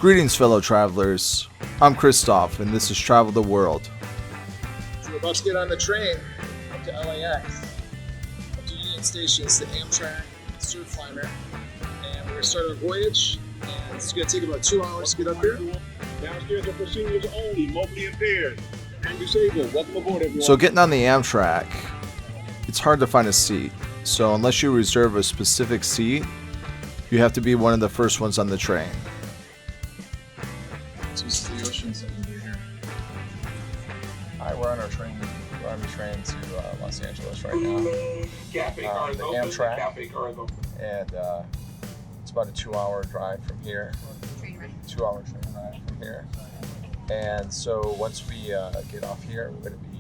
Greetings, fellow travelers. I'm Christoph, and this is Travel the World. So we're about to get on the train up to LAX, up to Union Station. It's the Amtrak Surfliner, and we're going to start our voyage. And it's going to take about 2 hours to get up here. Downstairs are for seniors only, mobily impaired, and disabled. Welcome aboard, everyone. So getting on the Amtrak, it's hard to find a seat. So unless you reserve a specific seat, you have to be one of the first ones on the train. So this is the ocean sitting here. Hi, we're on our train. We're on the train to Los Angeles right now. The Amtrak, and it's about a 2-hour drive from here. 2-hour train ride from here. And so once we get off here, we're going to be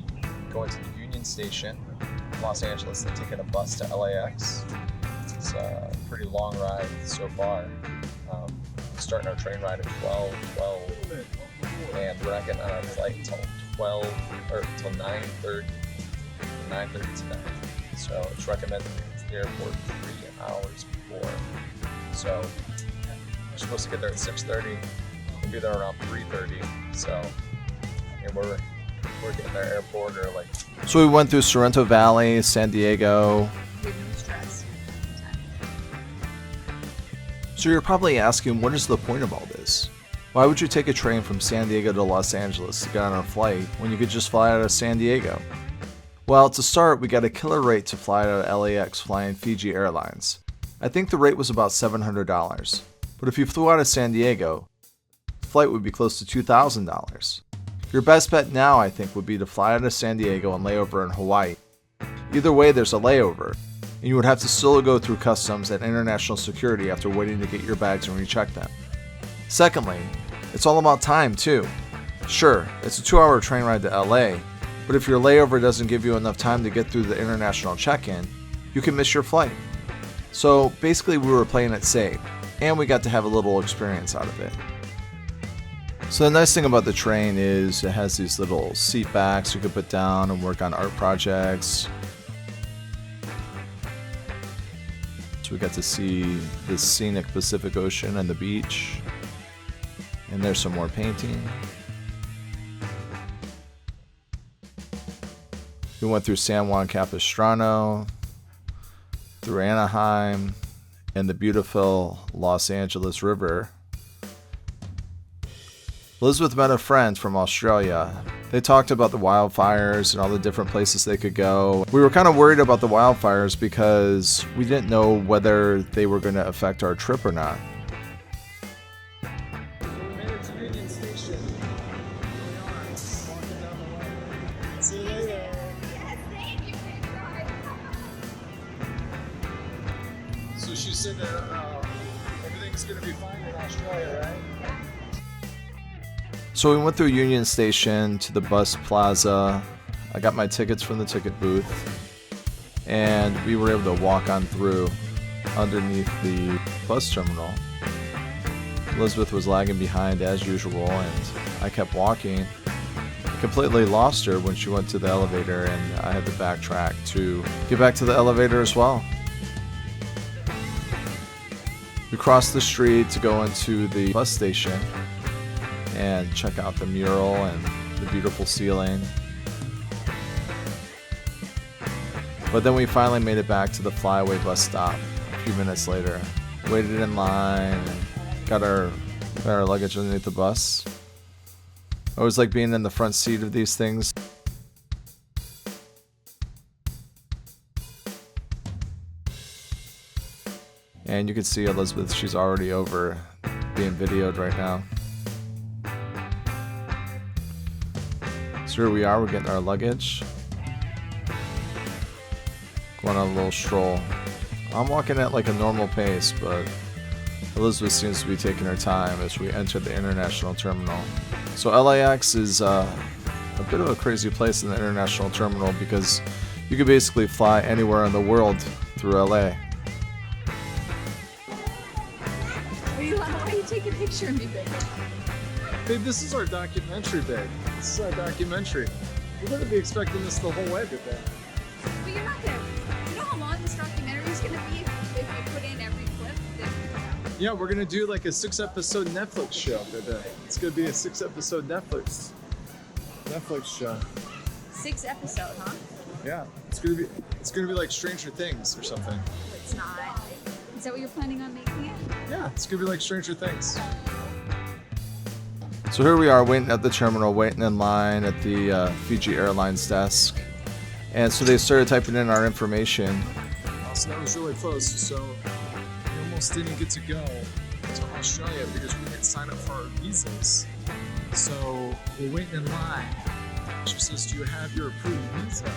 going to the Union Station, Los Angeles, and taking a bus to LAX. It's a pretty long ride so far. Starting our train ride at 12, and we're not getting on our flight until 9:30 tonight. So it's recommended to get to the airport 3 hours before. So we're supposed to get there at 6:30. We'll be there around 3:30. So and we're getting our airport or like. So we went through Sorrento Valley, San Diego. So you're probably asking, what is the point of all this? Why would you take a train from San Diego to Los Angeles to get on a flight when you could just fly out of San Diego? Well, to start, we got a killer rate to fly out of LAX flying Fiji Airlines. I think the rate was about $700. But if you flew out of San Diego, the flight would be close to $2,000. Your best bet now, I think, would be to fly out of San Diego and lay over in Hawaii. Either way, there's a layover, and you would have to still go through customs and international security after waiting to get your bags and recheck them. Secondly, it's all about time too. Sure, it's a 2-hour train ride to LA, but if your layover doesn't give you enough time to get through the international check-in, you can miss your flight. So basically we were playing it safe, and we got to have a little experience out of it. So the nice thing about the train is it has these little seat backs you can put down and work on art projects. We got to see the scenic Pacific Ocean and the beach. And there's some more painting. We went through San Juan Capistrano, through Anaheim, and the beautiful Los Angeles River. Elizabeth met a friend from Australia. They talked about the wildfires and all the different places they could go. We were kind of worried about the wildfires because we didn't know whether they were going to affect our trip or not. We made it to Union Station. Here we are, walking down the way. See you later. So she said that everything's going to be fine in Australia, right? So we went through Union Station to the bus plaza. I got my tickets from the ticket booth, and we were able to walk on through underneath the bus terminal. Elizabeth was lagging behind as usual, and I kept walking. I completely lost her when she went to the elevator, and I had to backtrack to get back to the elevator as well. We crossed the street to go into the bus station and check out the mural and the beautiful ceiling. But then we finally made it back to the flyaway bus stop a few minutes later. Waited in line and got our luggage underneath the bus. I always like being in the front seat of these things. And you can see Elizabeth, she's already over being videoed right now. So here we are, we're getting our luggage. Going on a little stroll. I'm walking at like a normal pace, but Elizabeth seems to be taking her time as we enter the international terminal. So LAX is a bit of a crazy place in the international terminal because you can basically fly anywhere in the world through LA. Why are you taking a picture of me, babe? Babe, this is our documentary, babe. This is our documentary. We're going to be expecting this the whole way, babe. But you're not gonna. You know how long this documentary is gonna be if you put in every clip? Yeah, we're gonna do like a 6-episode Netflix show today. It's gonna be a 6-episode Netflix show. 6 episode, huh? Yeah, it's gonna be like Stranger Things or something. It's not. Is that what you're planning on making it? Yeah, it's gonna be like Stranger Things. So here we are waiting at the terminal, waiting in line at the Fiji Airlines desk. And so they started typing in our information. So that was really close. So we almost didn't get to go to Australia because we didn't sign up for our visas. So we're waiting in line. She says, "Do you have your approved visa?"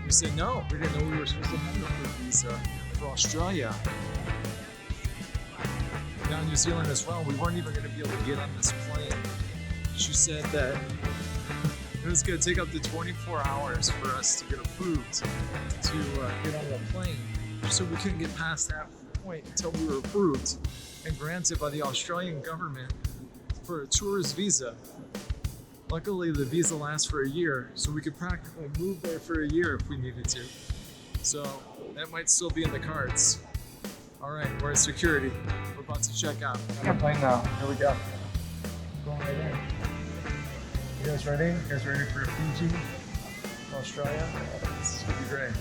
We say, "No, we didn't know we were supposed to have an approved visa for Australia." Now New Zealand as well, we weren't even going to be able to get on this plane. She said that it was going to take up to 24 hours for us to get approved to get on the plane. So we couldn't get past that point until we were approved and granted by the Australian government for a tourist visa. Luckily, the visa lasts for a year, so we could practically move there for a year if we needed to. So that might still be in the cards. All right, we're at security. We're about to check out. On the plane now. Here we go. Going right in. You guys ready? You guys ready for Fiji, Australia? This is gonna be great.